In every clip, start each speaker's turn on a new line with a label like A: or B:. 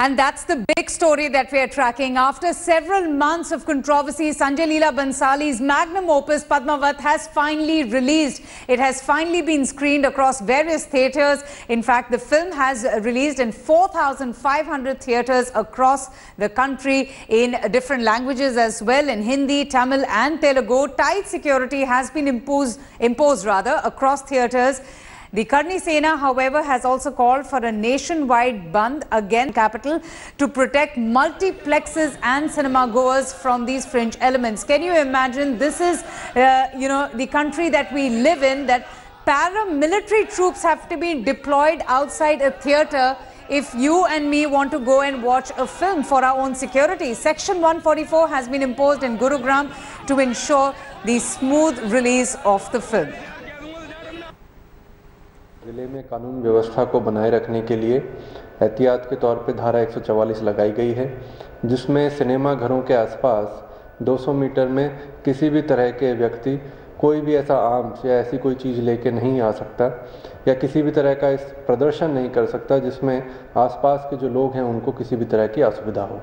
A: And that's the big story that we are tracking. After several months of controversy, Sanjay Leela Bansali's magnum opus Padmaavat has finally released. It has finally been screened across various theatres. In fact, the film has released in 4,500 theatres across the country in different languages as well, in Hindi, Tamil and Telugu. Tight security has been imposed across theatres. The Karni Sena, however, has also called for a nationwide bandh against capital to protect multiplexes and cinema goers from these fringe elements. Can you imagine? This is, the country that we live in, that paramilitary troops have to be deployed outside a theatre if you and me want to go and watch a film for our own security. Section 144 has been imposed in Gurugram to ensure the smooth release of the film.
B: जिले में कानून व्यवस्था को बनाए रखने के लिए एहतियात के तौर पे धारा 144 लगाई गई है, जिसमें सिनेमा घरों के आसपास 200 मीटर में किसी भी तरह के व्यक्ति कोई भी ऐसा आर्म्स या ऐसी कोई चीज़ लेके नहीं आ सकता या किसी भी तरह का इस प्रदर्शन नहीं कर सकता जिसमें आसपास के जो लोग हैं उनको किसी भी तरह की असुविधा हो।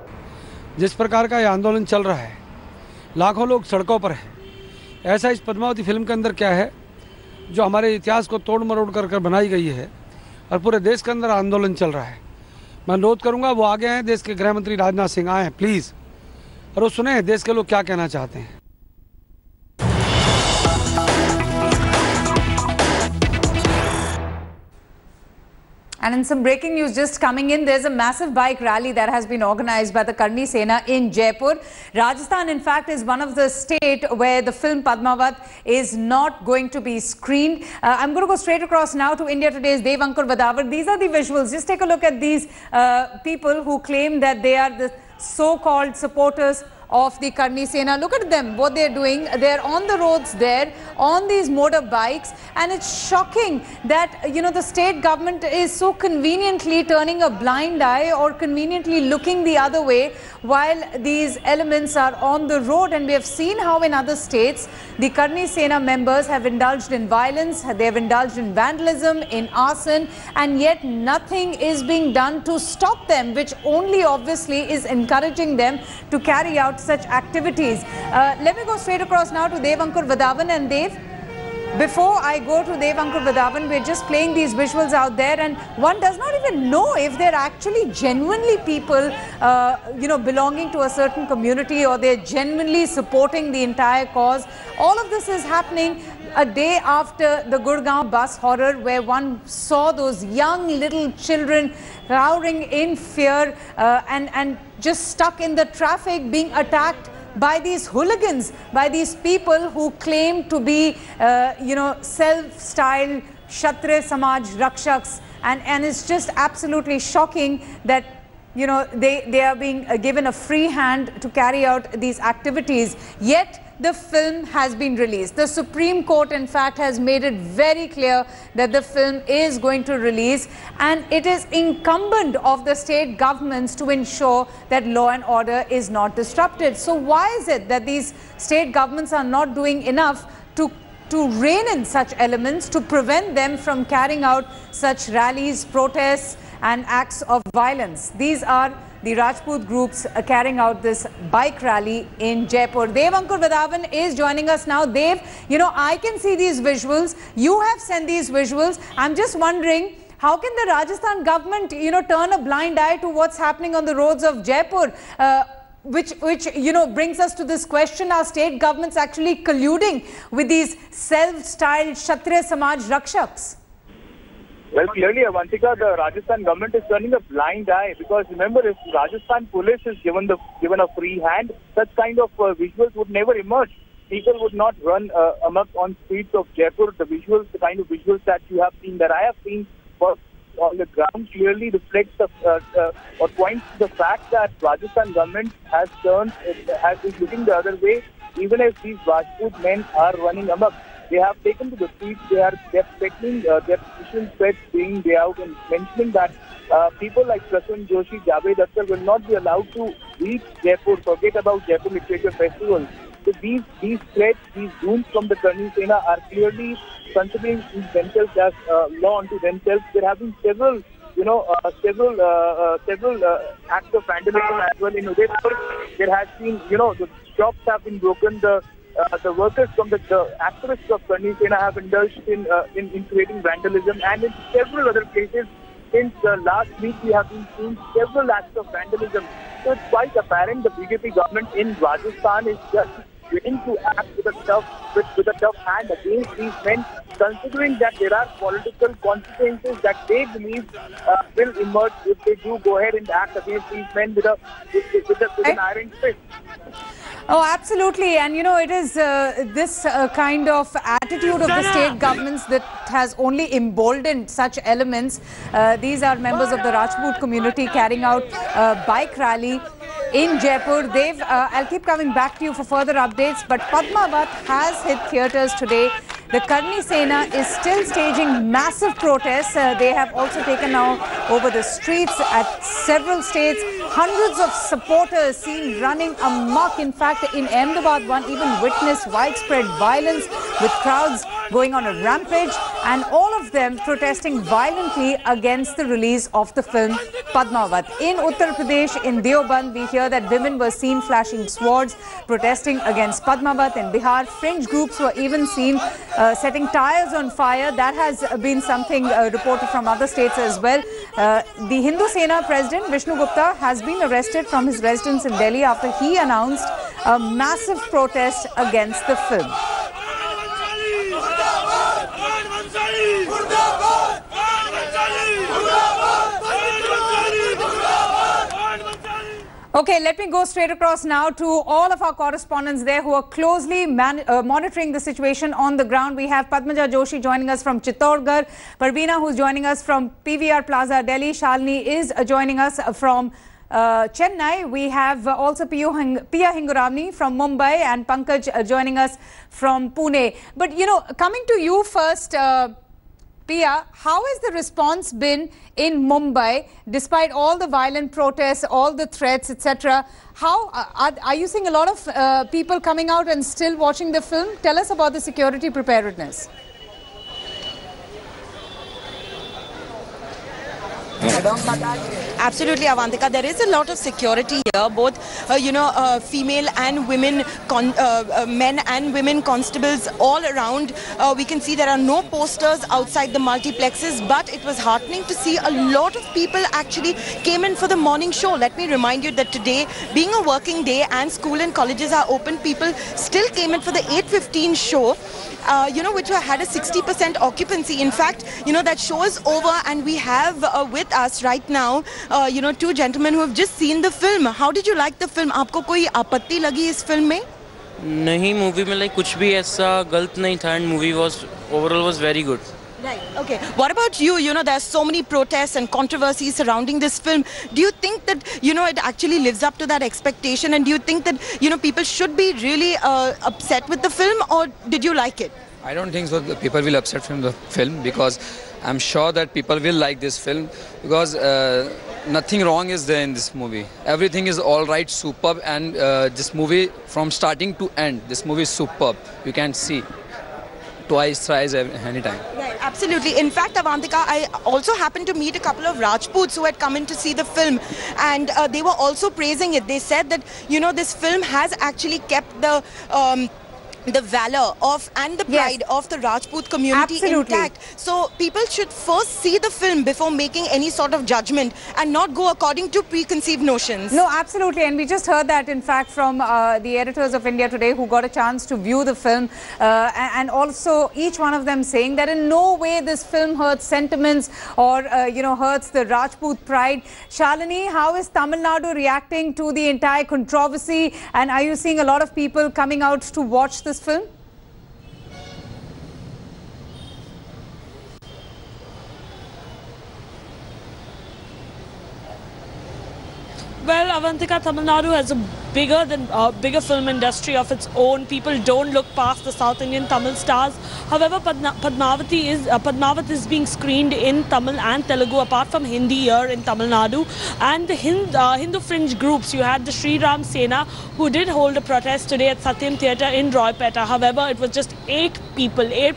C: जिस प्रकार का ये आंदोलन चल रहा है, लाखों लोग सड़कों पर हैं, ऐसा इस पद्मावती फिल्म के अंदर क्या है जो हमारे इतिहास को तोड़ मरोड़ कर बनाई गई है और पूरे देश के अंदर आंदोलन चल रहा है। मैं अनुरोध करूंगा वो आगे आए, देश के गृह मंत्री राजनाथ सिंह आए हैं प्लीज़, और वो सुने देश के लोग क्या कहना चाहते हैं।
A: And in some breaking news just coming in, there's a massive bike rally that has been organized by the Karni Sena in Jaipur. Rajasthan, in fact, is one of the states where the film Padmaavat is not going to be screened. I'm going to go straight across now to India Today's Devankur Vadavar. These are the visuals. Just take a look at these people who claim that they are the so-called supporters of the Karni Sena. Look at them, what they're doing. They're on the roads there, on these motorbikes, and it's shocking that, the state government is so conveniently turning a blind eye or conveniently looking the other way while these elements are on the road. And we have seen how in other states, the Karni Sena members have indulged in violence, they have indulged in vandalism, in arson, and yet nothing is being done to stop them, which only obviously is encouraging them to carry out such activities. Let me go straight across now to Devankur Vadavan. And Dev, before I go to Devankur Vadavan, we're just playing these visuals out there, and one does not even know if they're actually genuinely people, belonging to a certain community, or they're genuinely supporting the entire cause. All of this is happening a day after the Gurugram bus horror, where one saw those young little children cowering in fear and just stuck in the traffic, being attacked by these hooligans, by these people who claim to be, self-styled Kshatriya Samaj Rakshaks. And it's just absolutely shocking that, they are being given a free hand to carry out these activities. Yet the film has been released. The Supreme Court, in fact, has made it very clear that the film is going to release, and it is incumbent of the state governments to ensure that law and order is not disrupted. So why is it that these state governments are not doing enough to rein in such elements, to prevent them from carrying out such rallies, protests and acts of violence? These are the Rajput groups carrying out this bike rally in Jaipur. Devankur Vadavan is joining us now. Dev, I can see these visuals. You have sent these visuals. I'm just wondering, how can the Rajasthan government, turn a blind eye to what's happening on the roads of Jaipur? Which brings us to this question: are state governments actually colluding with these self-styled Kshatriya Samaj Rakshaks?
D: Well, clearly, Avantika, the Rajasthan government is turning a blind eye, because remember, if Rajasthan police is given a free hand, such kind of visuals would never emerge. People would not run amok on streets of Jaipur. The kind of visuals that you have seen, that I have seen on the ground, clearly reflects or points to the fact that Rajasthan government is looking the other way. Even if these Rajput men are running amok, they have taken to the streets. They're threatening their position threats day in, day out, and mentioning that people like Prasun Joshi, Javed Akhtar will not be allowed to reach Jaipur. Forget about Jaipur Literature Festival. So these threats, these dooms from the Karni Sena are clearly considering themselves as law unto themselves. There have been several several acts of vandalism as well in Udaipur. There has been, the shops have been broken. The workers from the activists of Karni Sena have indulged in creating vandalism, and in several other places. Since last week, we have been seeing several acts of vandalism. So it's quite apparent the BJP government in Rajasthan is just willing to act with a tough hand against these men, considering that there are political consequences that they believe will emerge if they do go ahead and act against these men with an iron fist.
A: Oh, absolutely. And, it is this kind of attitude of the state governments that has only emboldened such elements. These are members of the Rajput community carrying out a bike rally in Jaipur. I'll keep coming back to you for further updates, but Padmaavat has hit theatres today. The Karni Sena is still staging massive protests. They have also taken now over the streets at several states. Hundreds of supporters seen running amok. In fact, in Ahmedabad, one even witnessed widespread violence with crowds going on a rampage, and all of them protesting violently against the release of the film Padmaavat. In Uttar Pradesh, in Deoband, we hear that women were seen flashing swords protesting against Padmaavat. In Bihar, fringe groups were even seen setting tires on fire. That has been something reported from other states as well. The Hindu Sena president, Vishnu Gupta, has been arrested from his residence in Delhi after he announced a massive protest against the film. Okay, let me go straight across now to all of our correspondents there who are closely monitoring the situation on the ground. We have Padmaja Joshi joining us from Chittorgarh, Parveena, who's joining us from PVR Plaza, Delhi. Shalini is joining us from Chennai. We have also Pia Hinguravani from Mumbai and Pankaj joining us from Pune. But, coming to you first, Pia, how has the response been in Mumbai, despite all the violent protests, all the threats, etc.? How are you seeing a lot of people coming out and still watching the film? Tell us about the security preparedness.
E: Absolutely, Avantika. There is a lot of security here, both, female and women, men and women constables all around. We can see there are no posters outside the multiplexes, but it was heartening to see a lot of people actually came in for the morning show. Let me remind you that today, being a working day and school and colleges are open, people still came in for the 8:15 show. Which had a 60% occupancy. In fact, that show is over, and we have with us right now, two gentlemen who have just seen the film. How did you like the film? आपको कोई आपत्ति लगी इस film में?
F: नहीं, movie में कुछ भी ऐसा गलत नहीं था, and movie overall was very good.
E: Right. Okay. What about you? There's so many protests and controversies surrounding this film. Do you think that, it actually lives up to that expectation? And do you think that, people should be really upset with the film, or did you like it?
G: I don't think so. People will upset from the film, because I'm sure that people will like this film, because nothing wrong is there in this movie. Everything is all right, superb, and this movie from starting to end, this movie is superb. You can see twice, thrice, anytime.
E: Right, absolutely. In fact, Avantika, I also happened to meet a couple of Rajputs who had come in to see the film, and they were also praising it. They said that, this film has actually kept the valor of and the pride of the Rajput community intact. So people should first see the film before making any sort of judgment and not go according to preconceived notions.
A: No, absolutely. And we just heard that, in fact, from the editors of India Today who got a chance to view the film, and also each one of them saying that in no way this film hurts sentiments or hurts the Rajput pride. Shalini, how is Tamil Nadu reacting to the entire controversy, and are you seeing a lot of people coming out to watch this film?
H: Well, Avantika, Tamil Nadu has a bigger film industry of its own. People don't look past the South Indian Tamil stars. However, Padmaavat is being screened in Tamil and Telugu, apart from Hindi here in Tamil Nadu. And the Hindu fringe groups, you had the Karni Sena, who did hold a protest today at Satyam Theatre in Roypeta. However, it was just 8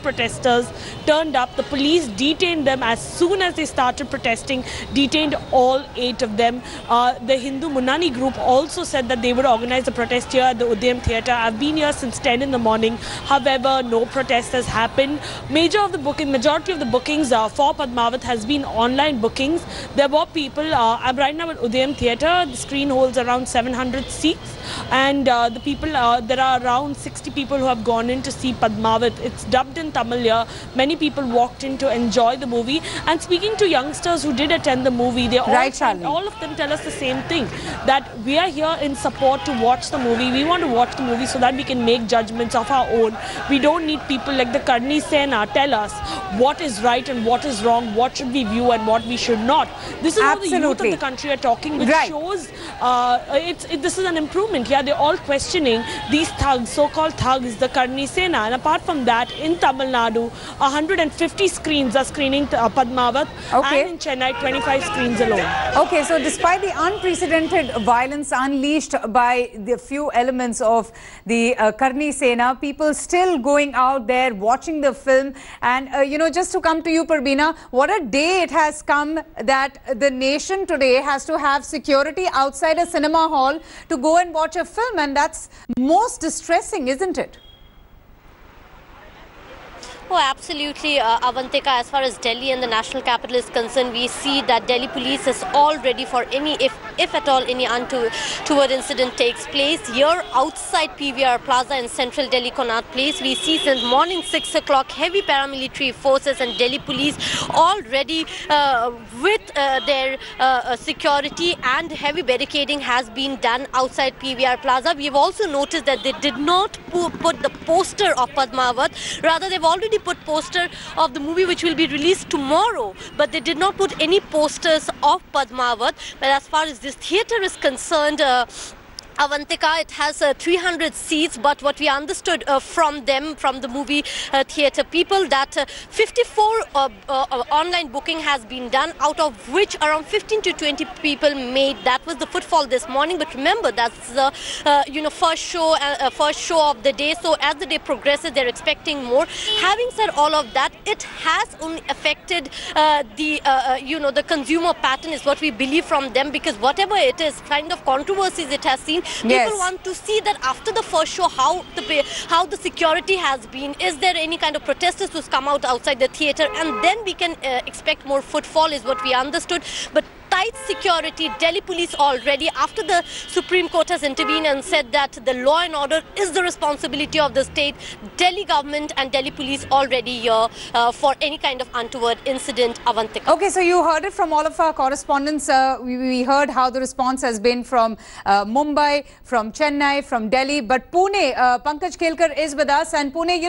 H: protesters turned up. The police detained them as soon as they started protesting, detained all 8 of them. The Hindu Munani group also said that they would organize a protest here at the Udayam Theatre. I've been here since 10 in the morning. However, no protest has happened. Majority of the bookings for Padmaavat has been online bookings. There were people, I'm right now at Udayam Theatre. The screen holds around 700 seats. And there are around 60 people who have gone in to see Padmaavat. It's dubbed in Tamil here. Many people walked in to enjoy the movie. And speaking to youngsters who did attend the movie, they all of them tell us the same thing, that we are here in support to watch the movie. We want to watch the movie so that we can make judgments of our own. We don't need people like the Karni Sena tell us what is right and what is wrong, what should we view and what we should not. This is how the youth of the country are talking, which shows this is an improvement. Yeah, they're all questioning these thugs, so-called thugs, the Karni Sena. And apart from that, in Tamil Nadu, 150 screens are screening Padmaavat, and in Chennai, 25 screens alone.
A: Okay, so despite the unprecedented violence unleashed by the few elements of the Karni Sena, people still going out there watching the film. And, just to come to you, Parbeena, what a day it has come that the nation today has to have security outside a cinema hall to go and watch a film, and that's most distressing, isn't it?
I: Oh, absolutely, Avantika. As far as Delhi and the national capital is concerned, we see that Delhi police is all ready for any, if at all, any untoward incident takes place. Here outside PVR Plaza in central Delhi, Connaught Place, we see since morning 6 o'clock heavy paramilitary forces and Delhi police all ready with their security, and heavy barricading has been done outside PVR Plaza. We have also noticed that they did not put the poster of Padmaavat. Rather, they've already put poster of the movie which will be released tomorrow, but they did not put any posters of Padmaavat. But as far as this theatre is concerned, Avantika, it has 300 seats, but what we understood from the movie theatre people, that 54 online booking has been done, out of which around 15 to 20 people made. That was the footfall this morning. But remember, that's the first show of the day. So as the day progresses, they're expecting more. Having said all of that, it has only affected the consumer pattern, is what we believe from them, because whatever it is, kind of controversies it has seen, people want to see that after the first show how the security has been. Is there any kind of protesters who's come out outside the theatre, and then we can expect more footfall, is what we understood. But tight security, Delhi police already, after the Supreme Court has intervened and said that the law and order is the responsibility of the state, Delhi government and Delhi police already here for any kind of untoward incident. Avantika.
A: Okay, so you heard it from all of our correspondents. We heard how the response has been from Mumbai, from Chennai, from Delhi, but Pune, Pankaj Kelkar is with us. And Pune,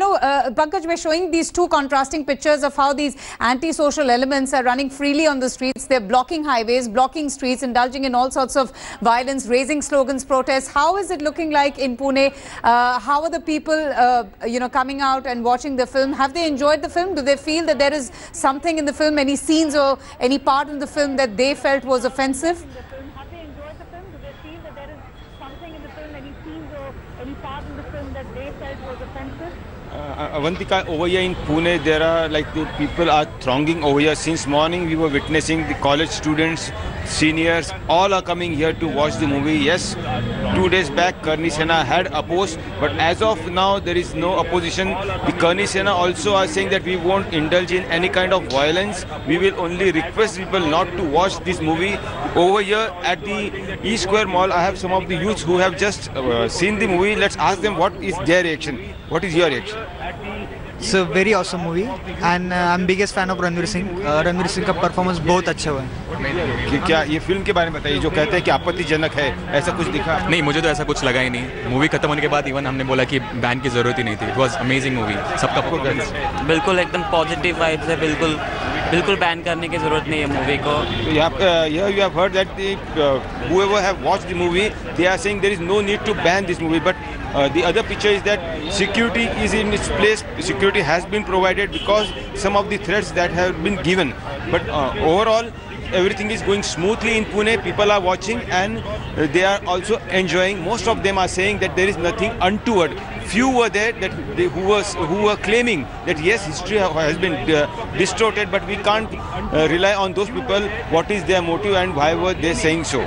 A: Pankaj, we're showing these two contrasting pictures of how these anti-social elements are running freely on the streets. They're blocking highways, blocking streets, indulging in all sorts of violence, raising slogans, protests. How is it looking like in Pune? How are the people, coming out and watching the film? Have they enjoyed the film? Do they feel that there is something in the film, any scenes or any part in the film that they felt was offensive?
J: Have they enjoyed the film? Do they feel that there is something in the film, any scenes or any part in the film that they felt was offensive?
K: Avantika, over here in Pune, there are the people are thronging over here. Since morning, we were witnessing the college students, seniors, all are coming here to watch the movie. Yes, 2 days back, Karni Sena had opposed, but as of now, there is no opposition. The Karni Sena also are saying that we won't indulge in any kind of violence. We will only request people not to watch this movie. Over here at the East Square Mall, I have some of the youths who have just seen the movie. Let's ask them what is their reaction. What is your reaction?
L: It's a very awesome movie, and I'm biggest fan of Ranveer Singh. Ranveer Singh का performance बहुत अच्छा हुआ है.
K: क्या ये film के बारे में बताइए, जो कहते हैं कि आपत्तिजनक है, ऐसा कुछ दिखा?
M: नहीं, मुझे तो ऐसा कुछ लगा ही नहीं. मूवी खत्म होने के बाद इवन हमने बोला कि बैन की जरूरत ही नहीं थी. It was amazing movie. सबका
F: बिल्कुल एकदम पॉजिटिव वाइब्स है. बिल्कुल
N: बिल्कुल बैन करने की ज़रूरत नहीं है मूवी को।
K: Here you have heard that whoever have watched the movie, they are saying there is no need to ban this movie. But the other picture is that security is in its place. Security has been provided because some of the threats that have been given. But overall, everything is going smoothly in Pune. People are watching and they are also enjoying. Most of them are saying that there is nothing untoward. Few were there that who were claiming that yes, history has been distorted, but we can't rely on those people. What is their motive and why were they saying so?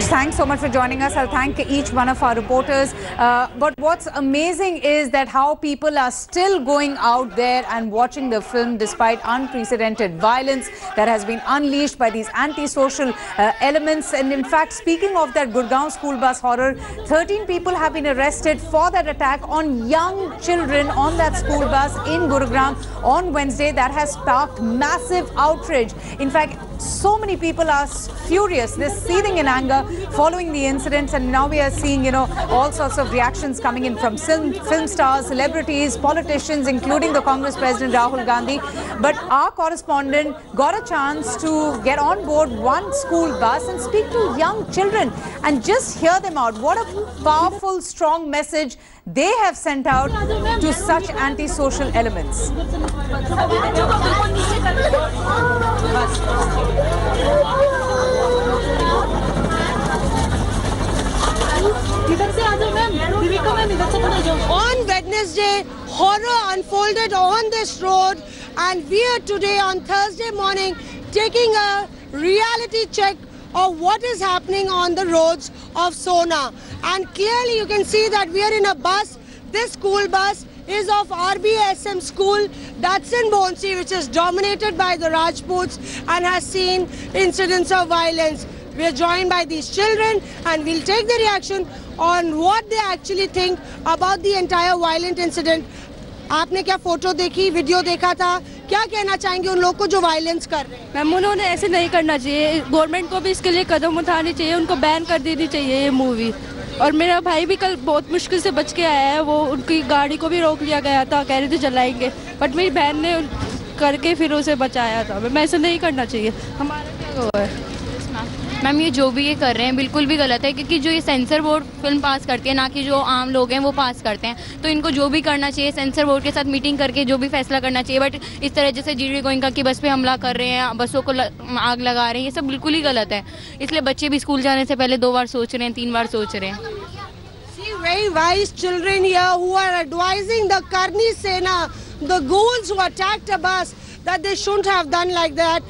A: Thanks so much for joining us. I'll thank each one of our reporters. But what's amazing is that how people are still going out there and watching the film despite unprecedented violence that has been unleashed by these anti-social elements. And in fact, speaking of that Gurugram school bus horror, 13 people have been arrested for that attack on young children on that school bus in Gurugram on Wednesday. That has sparked massive outrage. In fact, so many people are furious. They're seething in anger following the incidents, and now we are seeing, all sorts of reactions coming in from film stars, celebrities, politicians, including the Congress President Rahul Gandhi. But our correspondent got a chance to get on board one school bus and speak to young children and just hear them out. What a powerful, strong message they have sent out to such anti-social elements.
O: On Wednesday, horror unfolded on this road, and we are today on Thursday morning taking a reality check of what is happening on the roads of Sona. And clearly you can see that we are in a bus. This school bus is of RBSM school that's in Bonsi, which is dominated by the Rajputs and has seen incidents of violence. We are joined by these children and we'll take the reaction on what they actually think about the entire violent incident. आपने क्या photo देखी, video देखा था, क्या कहना चाहेंगे उन लोगों को जो वायलेंस कर रहे हैं?
P: मैम, उन्होंने ऐसे नहीं करना चाहिए, गवर्नमेंट को भी इसके लिए कदम उठानी चाहिए, उनको बैन कर देनी चाहिए ये मूवी। और मेरा भाई भी कल बहुत मुश्किल से बच के आया है, वो उनकी गाड़ी को भी रोक लिया गया था, कह रहे थे जलाएंगे, बट मेरी बहन ने करके फिर उसे बचाया था। मैं ऐसा नहीं करना चाहिए, हमारा क्या वो है?
Q: मैम, ये जो भी ये कर रहे हैं बिल्कुल भी गलत है, क्योंकि जो ये सेंसर बोर्ड फिल्म पास करती है, ना कि जो आम लोग हैं वो पास करते हैं। तो इनको जो भी करना चाहिए सेंसर बोर्ड के साथ मीटिंग करके जो भी फैसला करना चाहिए। बट इस तरह जैसे जीडी गोइंका की बस पे हमला कर रहे हैं, बसों को आग लगा रहे हैं, ये सब बिल्कुल ही गलत है। इसलिए बच्चे भी स्कूल जाने से पहले 2 बार सोच रहे हैं, 3 बार सोच रहे हैं।
O: Very wise children here who are advising the Karni Sena, the goons who attacked a bus, that they shouldn't have done like that.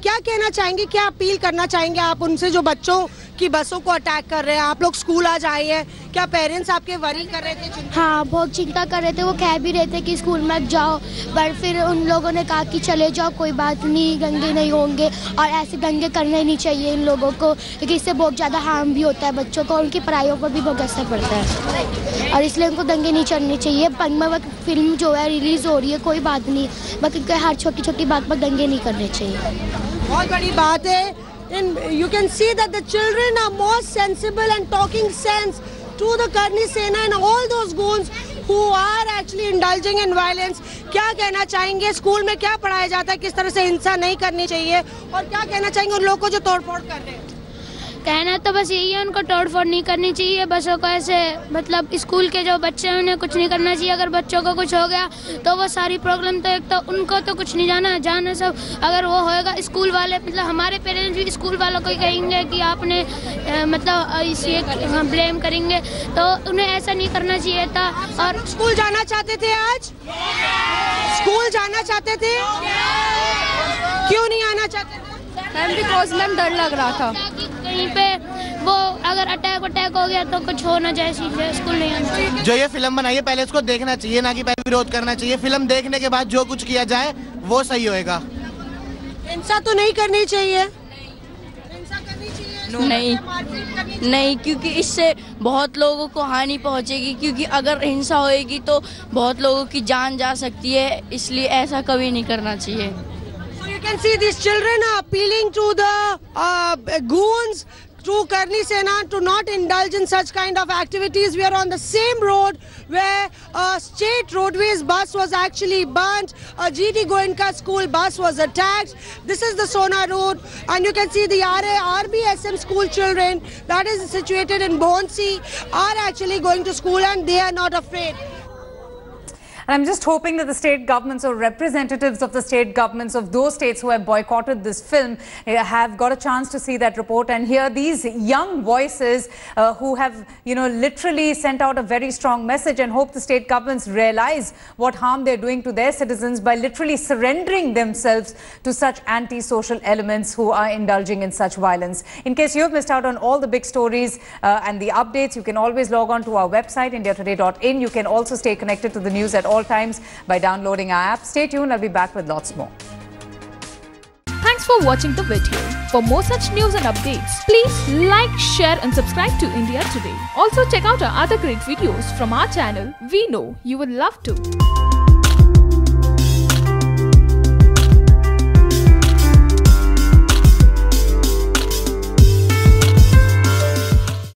O: क्या कहना चाहेंगे, क्या अपील करना चाहेंगे आप उनसे जो बच्चों की बसों को अटैक कर रहे हैं? आप लोग स्कूल आज आए हैं, क्या पेरेंट्स आपके वरी कर रहे थे?
R: हाँ, बहुत चिंता कर रहे थे, वो कह भी रहे थे कि स्कूल मत जाओ, पर फिर उन लोगों ने कहा कि चले जाओ, कोई बात नहीं, दंगे नहीं होंगे। और ऐसे दंगे करने नहीं चाहिए इन लोगों को, क्योंकि इससे बहुत ज़्यादा हार्म भी होता है बच्चों को, उनकी पढ़ाइयों पर भी बहुत असर पड़ता है, और इसलिए उनको दंगे नहीं चढ़ने चाहिए। पद्मावत फिल्म जो है रिलीज़ हो रही है, कोई बात नहीं, बाकी हर छोटी छोटी बात पर दंगे नहीं करने चाहिए।
O: बहुत बड़ी बात है। You can see that the children are more sensible and talking sense to the Karni Sena and all those goons who are actually indulging in violence. क्या कहना चाहेंगे, स्कूल में क्या पढ़ाया जाता है, किस तरह से हिंसा नहीं करनी चाहिए, और क्या कहना चाहेंगे उन लोगों को जो तोड़फोड़ कर रहे हैं?
R: कहना तो बस यही है, उनको तोड़फोड़ नहीं करनी चाहिए बसों को। ऐसे मतलब स्कूल के जो बच्चे हैं उन्हें कुछ नहीं करना चाहिए। अगर बच्चों को कुछ हो गया तो वो सारी प्रॉब्लम तो एक तो उनको तो कुछ नहीं जाना सब। अगर वो होएगा स्कूल वाले, मतलब हमारे पेरेंट्स भी स्कूल वालों को कहेंगे कि आपने मतलब इसे ब्लेम करेंगे, तो उन्हें ऐसा नहीं करना चाहिए था। और
O: स्कूल जाना चाहते थे, आज स्कूल जाना चाहते थे, क्यों नहीं आना चाहते थे?
P: मैम, बिकॉज मैम डर लग रहा था
R: कहीं पे वो अगर अटैक हो गया तो कुछ हो ना जाए, इसलिए स्कूल नहीं आना चाहिए।
S: जो ये फिल्म बनाई है पहले उसको देखना चाहिए, ना कि पहले विरोध करना चाहिए। फिल्म देखने के बाद जो कुछ किया जाए वो सही होएगा।
O: हिंसा तो नहीं करनी चाहिए,
P: नहीं, क्योंकि इससे बहुत लोगों को हानि पहुंचेगी, क्योंकि अगर हिंसा होएगी तो बहुत लोगों की जान जा सकती है, इसलिए ऐसा कभी नहीं करना चाहिए।
O: So you can see these children are appealing to the goons to Karni Sena to not indulge in such kind of activities. We are on the same road where a state roadways bus was actually burnt. A GD Goenka school bus was attacked. This is the Sona road, and you can see the RBSM school children that is situated in Bonsi are actually going to school, and they are not afraid.
A: And I'm just hoping that the state governments or representatives of the state governments of those states who have boycotted this film have got a chance to see that report and hear these young voices who have, literally sent out a very strong message, and hope the state governments realize what harm they're doing to their citizens by literally surrendering themselves to such anti-social elements who are indulging in such violence. In case you have missed out on all the big stories and the updates, you can always log on to our website, indiatoday.in. You can also stay connected to the news at all times by downloading our app. Stay tuned, I'll be back with lots more.
T: Thanks for watching the video. For more such news and updates, please like, share and subscribe to India Today. Also check out our other great videos from our channel. We know you would love to.